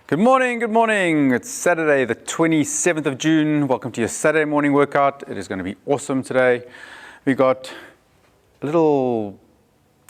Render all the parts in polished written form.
Good morning. It's Saturday, the 27th of June. Welcome to your Saturday morning workout. It is going to be awesome today. We got a little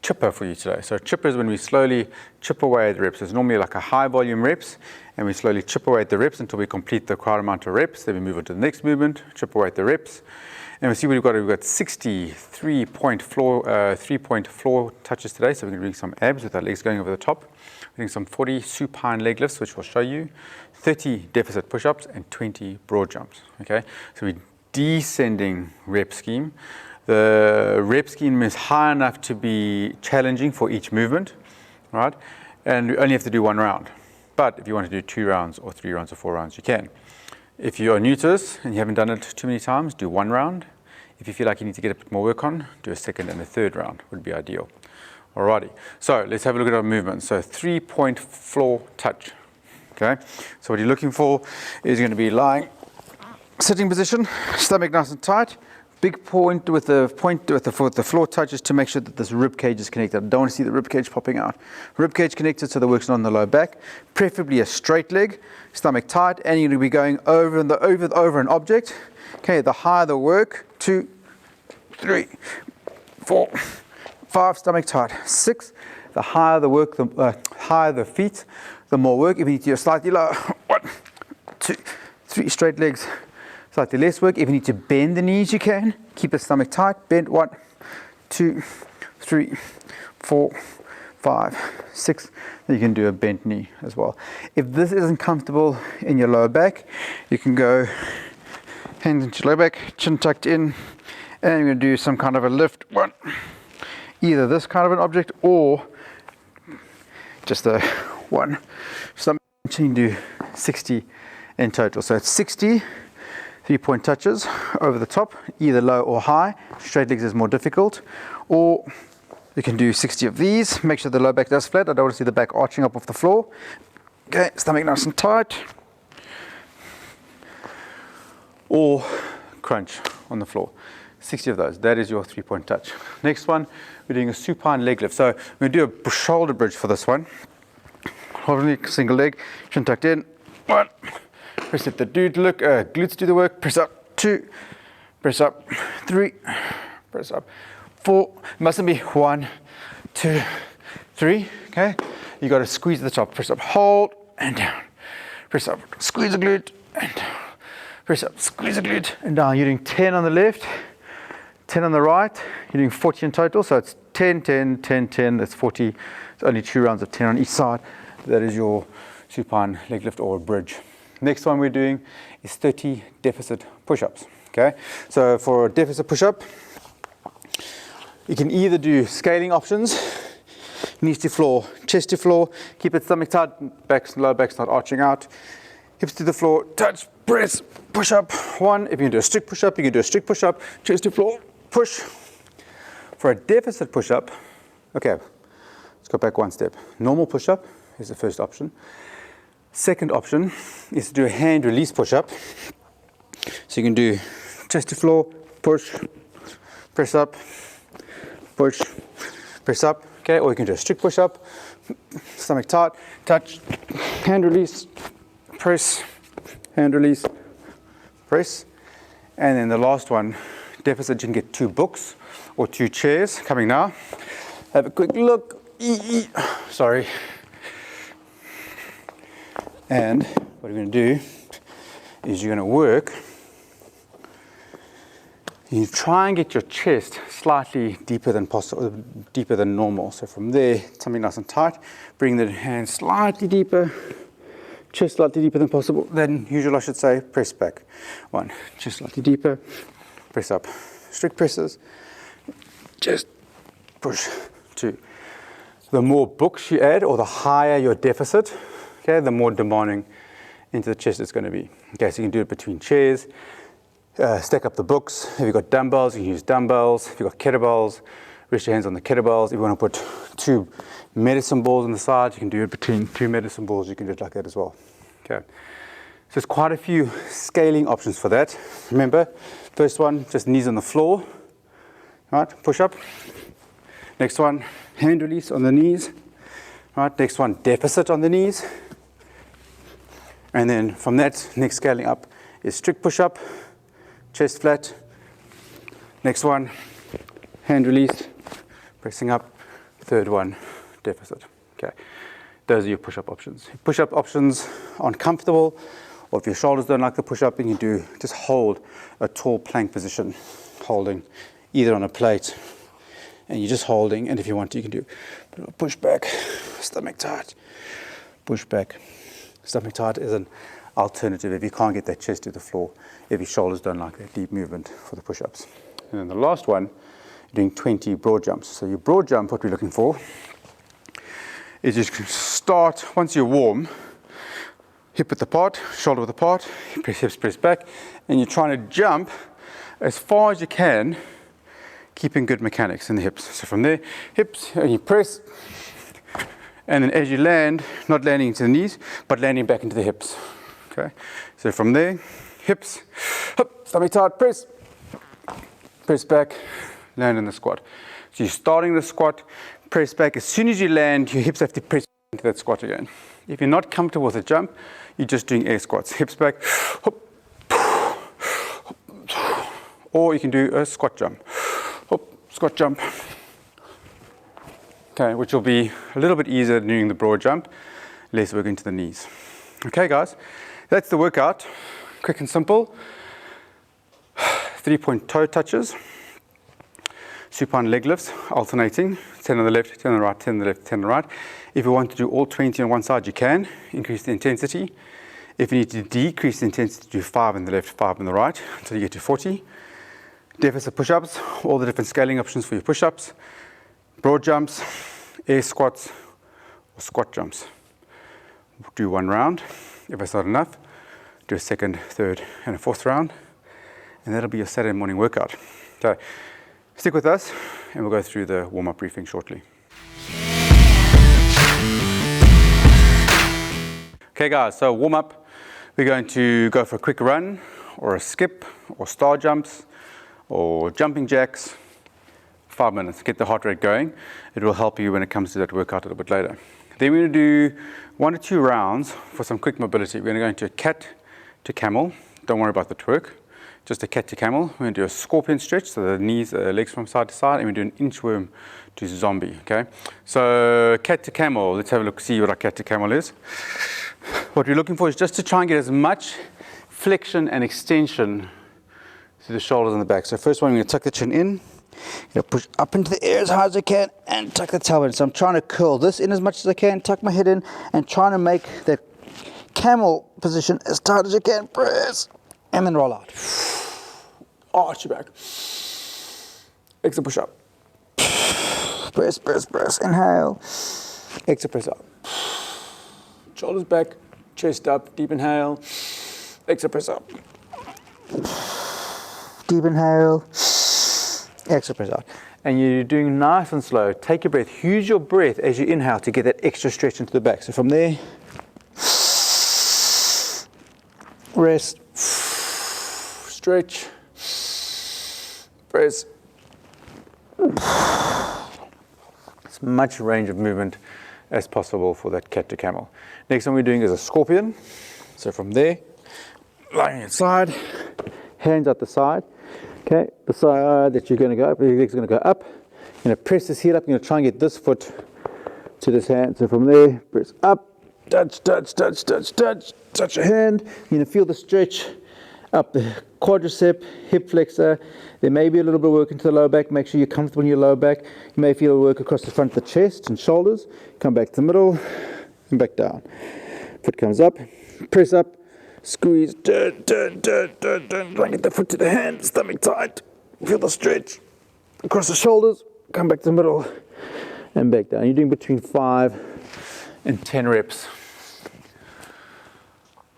chipper for you today. So chipper is when we slowly chip away at the reps. It's normally like a high volume reps, and we slowly chip away at the reps until we complete the required amount of reps. Then we move on to the next movement, chip away at the reps. And we see what we've got. We've got 63-point floor, 3-point floor touches today. So we're going to do some abs with our legs going over the top. We're doing some 40 supine leg lifts, which we'll show you, 30 deficit push-ups, and 20 broad jumps. Okay, so we're descending rep scheme. The rep scheme is high enough to be challenging for each movement, right? And we only have to do one round. But if you want to do 2 rounds or 3 rounds or 4 rounds, you can. If you are new to this and you haven't done it too many times, do 1 round. If you feel like you need to get a bit more work on, do a 2nd and a 3rd round would be ideal. Alrighty, so let's have a look at our movement. So 3-point floor touch. Okay, so what you're looking for is going to be lying, sitting position, stomach nice and tight. Big point with the floor touch is to make sure that this rib cage is connected. I don't want to see the rib cage popping out. Rib cage connected so the work's not on the low back. Preferably a straight leg, stomach tight, and you're going to be going over an object. Okay, the higher the work, 2, 3, 4, 5, stomach tight. 6, the higher the work, the higher the feet, the more work. If you need to go slightly lower, 1, 2, 3, straight legs. Slightly less work. If you need to bend the knees, you can. Keep the stomach tight. Bend 1, 2, 3, 4, 5, 6. Then you can do a bent knee as well. If this isn't comfortable in your lower back, you can go hands into your lower back, chin tucked in, and you're going to do some kind of a lift. 1, either this kind of an object or just a 1. Stomach chin, do 60 in total. So it's 60. 3-point touches over the top, either low or high. Straight legs is more difficult. Or you can do 60 of these. Make sure the low back does flat. I don't want to see the back arching up off the floor. Okay, stomach nice and tight. Or crunch on the floor. 60 of those. That is your 3-point touch. Next one, we're doing a supine leg lift. So we're going to do a shoulder bridge for this one. Holding single leg, chin tucked in. 1. Press up the glutes do the work. Press up 2, press up 3, press up 4. Mustn't be 1, 2, 3. Okay, you got to squeeze the top. Press up, hold, and down. Press up, squeeze the glute, and down. Press up, squeeze the glute, and down. You're doing 10 on the left, 10 on the right. You're doing 40 in total. So it's 10, 10, 10, 10. That's 40. It's only 2 rounds of 10 on each side. That is your supine leg lift or a bridge. Next one we're doing is 30 deficit push-ups. Okay, so for a deficit push-up, you can either do scaling options, knees to floor, chest to floor, keep it stomach tight, lower back's not arching out, hips to the floor, touch, press, push-up. 1. If you can do a strict push-up, you can do a strict push-up, chest to floor, push. For a deficit push-up, okay, let's go back 1 step. Normal push-up is the first option. Second option is to do a hand release push-up. So you can do chest to floor, push, press up, push, press up. Okay, or you can do a strict push-up, stomach tight, touch, hand release, press, hand release, press. And then the last one, deficit, you can get 2 books or 2 chairs coming now. Have a quick look. Sorry. And what we're going to do is you're going to work. You try and get your chest slightly deeper than possible, deeper than normal. So from there, something nice and tight. Bring the hand slightly deeper, chest slightly deeper than possible. Then usual, I should say, press back. 1, chest slightly deeper, press up. Strict presses, just push. 2. The more books you add, or the higher your deficit, okay, the more demanding into the chest it's going to be. Okay, so you can do it between chairs, stack up the books. If you've got dumbbells, you can use dumbbells. If you've got kettlebells, rest your hands on the kettlebells. If you want to put 2 medicine balls on the side, you can do it between 2 medicine balls. You can do it like that as well. Okay, so there's quite a few scaling options for that. Remember, first one, just knees on the floor. All right, push up. Next one, hand release on the knees. Right, next one, deficit on the knees. And then from that, next scaling up is strict push-up, chest flat. Next one, hand release, pressing up. Third one, deficit. Okay, those are your push-up options. If push-up options aren't comfortable, or if your shoulders don't like the push-up, you can do just hold a tall plank position, holding either on a plate, and you're just holding. And if you want to, you can do push back, stomach tight, push back. Stomach tight is an alternative if you can't get that chest to the floor, if your shoulders don't like that deep movement for the push-ups. And then the last one, you're doing 20 broad jumps. So your broad jump, what we're looking for is you start, once you're warm, hip width apart, shoulder width apart, hips press back, and you're trying to jump as far as you can, keeping good mechanics in the hips. So from there, hips, and you press, and then as you land, not landing into the knees, but landing back into the hips. Okay, so from there, hips, up, stomach tight, press back, land in the squat. So you're starting the squat, press back. As soon as you land, your hips have to press into that squat again. If you're not comfortable with a jump, you're just doing air squats. Hips back, or you can do a squat jump. Squat jump. Okay, which will be a little bit easier than doing the broad jump, less work into the knees. Okay, guys, that's the workout. Quick and simple. 3-point toe touches. Supine leg lifts, alternating, 10 on the left, 10 on the right, 10 on the left, 10 on the right. If you want to do all 20 on one side, you can. Increase the intensity. If you need to decrease the intensity, do 5 on the left, 5 on the right, until you get to 40. Deficit push-ups, all the different scaling options for your push-ups. Broad jumps, air squats, or squat jumps. Do one round. If it's not enough, do a second, third, and a fourth round. And that'll be your Saturday morning workout. So stick with us, and we'll go through the warm-up briefing shortly. Okay guys, so warm-up, we're going to go for a quick run, or a skip, or star jumps, or jumping jacks. 5 minutes, get the heart rate going. It will help you when it comes to that workout a little bit later. Then we're going to do 1 to 2 rounds for some quick mobility. We're going to go into a cat to camel. Don't worry about the twerk. Just a cat to camel. We're going to do a scorpion stretch, so the knees, legs from side to side, and we do an inchworm to zombie. Okay. So cat to camel. Let's have a look. See what our cat to camel is. What we're looking for is just to try and get as much flexion and extension to the shoulders and the back. So first one, we're going to tuck the chin in. Push up into the air as hard as I can and tuck the tailbone. So I'm trying to curl this in as much as I can, tuck my head in, and trying to make that camel position as tight as you can. Press, and then roll out. Arch your back. Exhale, push up. Press, press, press. Inhale. Exhale, press up. Shoulders back, chest up. Deep inhale. Exhale, press up. Deep inhale. Exhale, press out. And you're doing nice and slow. Take your breath. Use your breath as you inhale to get that extra stretch into the back. So from there, rest, stretch, press. As much range of movement as possible for that cat to camel. Next one we're doing is a scorpion. So from there, lying inside, hands out the side. Okay, the side that you're going to go up, your leg's going to go up. You're going to press this heel up. You're going to try and get this foot to this hand. So from there, press up, touch, touch, touch, touch, touch, touch your hand. You're going to feel the stretch up the quadricep, hip flexor. There may be a little bit of work into the lower back. Make sure you're comfortable in your lower back. You may feel work across the front of the chest and shoulders. Come back to the middle and back down. Foot comes up, press up. Squeeze, turn, turn, turn, turn, turn. Try and get the foot to the hand, stomach tight. Feel the stretch across the shoulders. Come back to the middle and back down. You're doing between 5 and 10 reps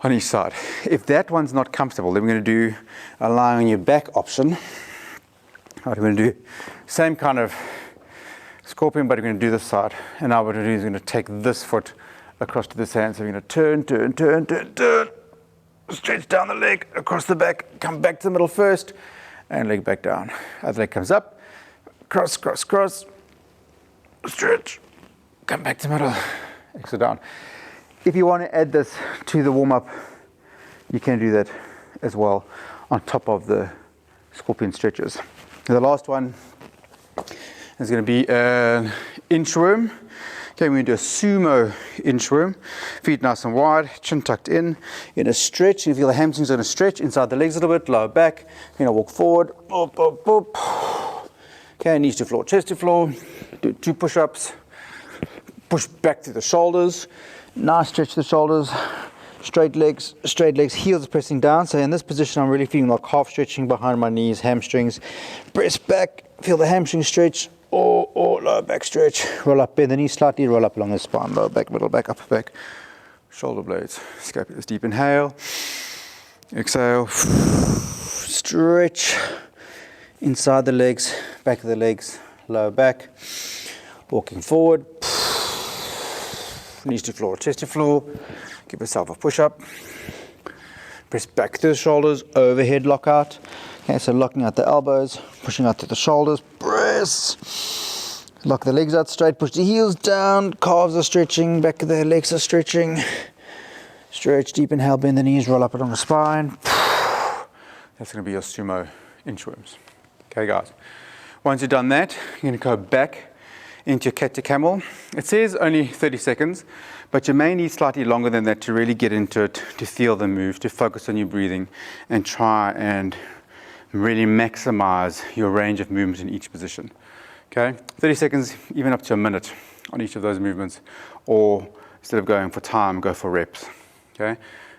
on each side. If that one's not comfortable, then we're going to do a lie on your back option. What we're going to do, same kind of scorpion, but we're going to do this side. And now what we're going to do is we're going to take this foot across to this hand. So we're going to turn, turn, turn, turn, turn. Stretch down the leg, across the back, come back to the middle first, and leg back down. Other leg comes up, cross, cross, cross, stretch, come back to the middle, exhale down. If you want to add this to the warm-up you can do that as well on top of the scorpion stretches. And the last one is going to be an inchworm. Okay, we're going to do a sumo inchworm. Feet nice and wide, chin tucked in a stretch. You feel the hamstrings are going to stretch inside the legs a little bit, lower back. You're going to walk forward, up, up, up. Okay, knees to floor, chest to floor. Do 2 push-ups. Push back to the shoulders. Nice stretch to the shoulders. Straight legs, heels pressing down. So in this position, I'm really feeling like half stretching behind my knees, hamstrings. Press back, feel the hamstring stretch. Or lower back stretch, roll up, bend the knees slightly, roll up along the spine, lower back, middle back, upper back, shoulder blades, scapulas deep, inhale, exhale, stretch inside the legs, back of the legs, lower back, walking forward, knees to floor, chest to floor, give yourself a push up, press back to the shoulders, overhead lockout. Okay, so locking out the elbows, pushing out to the shoulders, press, lock the legs out straight, push the heels down, calves are stretching, back of the legs are stretching, stretch, deep inhale, bend the knees, roll up along the spine. That's going to be your sumo inchworms. Okay guys, once you've done that, you're going to go back into your cat to camel. It says only 30 seconds, but you may need slightly longer than that to really get into it, to feel the move, to focus on your breathing, and try and really maximize your range of movements in each position. Okay, 30 seconds, even up to a minute on each of those movements, or instead of going for time, go for reps. Okay,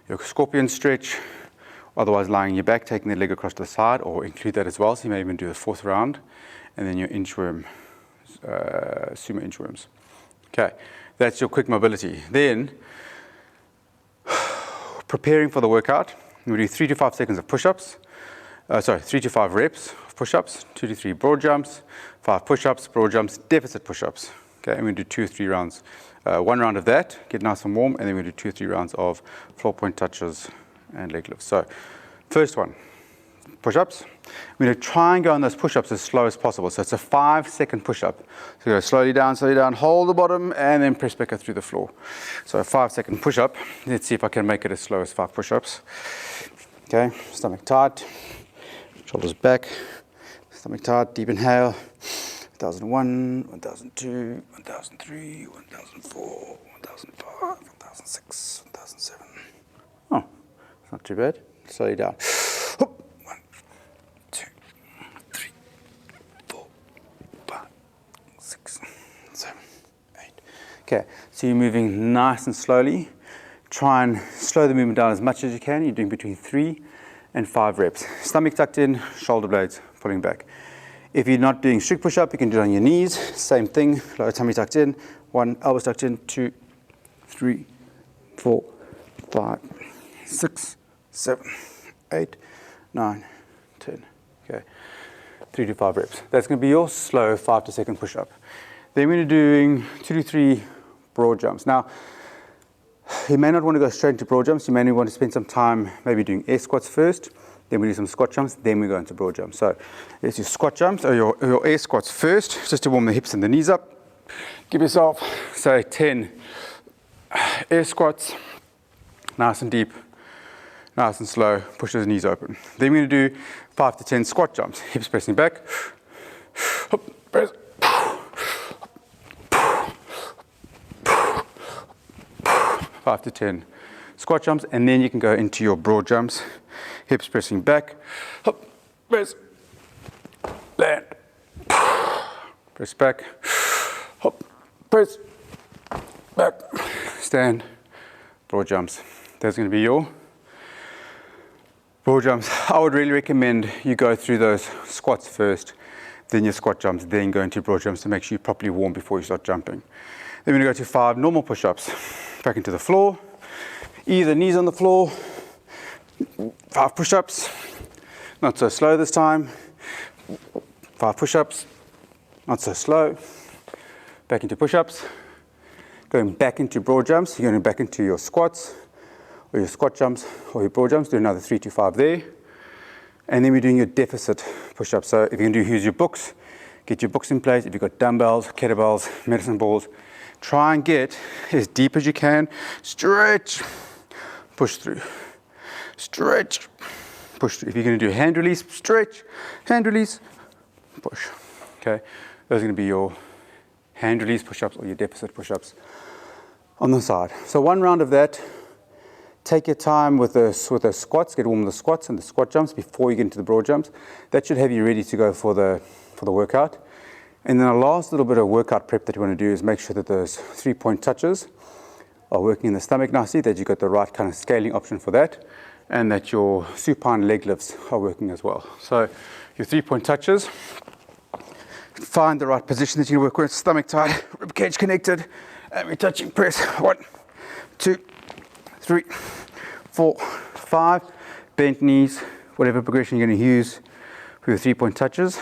your scorpion stretch, otherwise lying on your back, taking the leg across to the side, or include that as well, so you may even do a 4th round, and then your inchworm, sumo inchworms. Okay, that's your quick mobility. Then, preparing for the workout, we do 3 to 5 seconds of push-ups. 3 to 5 reps of push-ups, 2 to 3 broad jumps, 5 push-ups, broad jumps, deficit push-ups. Okay, and we do 2 or 3 rounds. 1 round of that, get nice and warm, and then we do 2 or 3 rounds of floor point touches and leg lifts. So, first one, push-ups. We're going to try and go on those push-ups as slow as possible. So it's a 5-second push-up. So go slowly down, hold the bottom, and then press back up through the floor. So a 5-second push-up. Let's see if I can make it as slow as 5 push-ups. Okay, stomach tight. Shoulders back, stomach tight, deep inhale, 1001, 1002, 1003, 1004, 1005, 1006, 1007. Oh, it's not too bad. Slowly down. 1, 2, 3, 4, 5, 6, 7, 8. Okay, so you're moving nice and slowly. Try and slow the movement down as much as you can. You're doing between 3 and 5 reps. Stomach tucked in, shoulder blades pulling back. If you're not doing strict push-up, you can do it on your knees. Same thing, lower tummy tucked in, 1, elbows tucked in, 2, 3, 4, 5, 6, 7, 8, 9, 10. Okay, 3 to 5 reps. That's going to be your slow 5 to 2 push-up. Then we're doing 2 to 3 broad jumps. Now, you may not want to go straight into broad jumps. You may want to spend some time maybe doing air squats first, then we do some squat jumps, then we go into broad jumps. So let's do squat jumps or your air squats first, just to warm the hips and the knees up. Give yourself, say, 10 air squats, nice and deep, nice and slow, push those knees open. Then we're going to do 5 to 10 squat jumps, hips pressing back, press, 5 to 10 squat jumps, and then you can go into your broad jumps, hips pressing back, press, land, press back, press, back, stand, broad jumps. That's going to be your broad jumps. I would really recommend you go through those squats first, then your squat jumps, then go into broad jumps to make sure you're properly warm before you start jumping. Then we're going to go to 5 normal push-ups. Back into the floor, either knees on the floor, 5 push-ups, not so slow this time, 5 push-ups, not so slow, back into push-ups, going back into broad jumps, you're going back into your squats, or your squat jumps, or your broad jumps, do another 3 to 5 there, and then we're doing your deficit push-ups. So if you can use your books, get your books in place. If you've got dumbbells, kettlebells, medicine balls, try and get as deep as you can, stretch, push through. stretch, push. If you're going to do hand release, stretch, hand release, push. Okay, those are going to be your hand release push-ups or your deficit push-ups on the side. So one round of that. Take your time with the squats, get warm with the squats and the squat jumps before you get into the broad jumps. That should have you ready to go for the workout. And then a last little bit of workout prep that you want to do is make sure that those 3-point touches are working in the stomach nicely, that you've got the right kind of scaling option for that, and that your supine leg lifts are working as well. So your 3-point touches, find the right position that you work with, stomach tight, rib cage connected, and we're touching press. 1, 2, 3, 4, 5, bent knees, whatever progression you're going to use for your 3-point touches.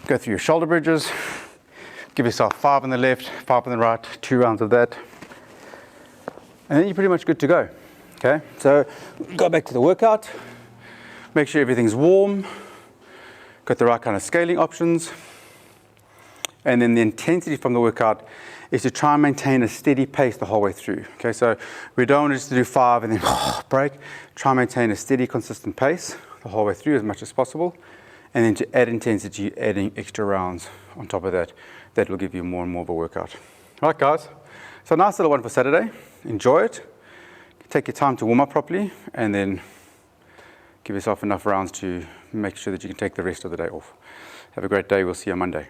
Go through your shoulder bridges, give yourself 5 on the left, 5 on the right, 2 rounds of that, and then you're pretty much good to go. Okay, so go back to the workout, make sure everything's warm, got the right kind of scaling options, and then the intensity from the workout is to try and maintain a steady pace the whole way through. Okay, so we don't want to just do 5 and then break. Try and maintain a steady, consistent pace the whole way through as much as possible. And then to add intensity, adding extra rounds on top of that, that will give you more and more of a workout. All right, guys. So nice little one for Saturday. Enjoy it. Take your time to warm up properly, and then give yourself enough rounds to make sure that you can take the rest of the day off. Have a great day. We'll see you on Monday.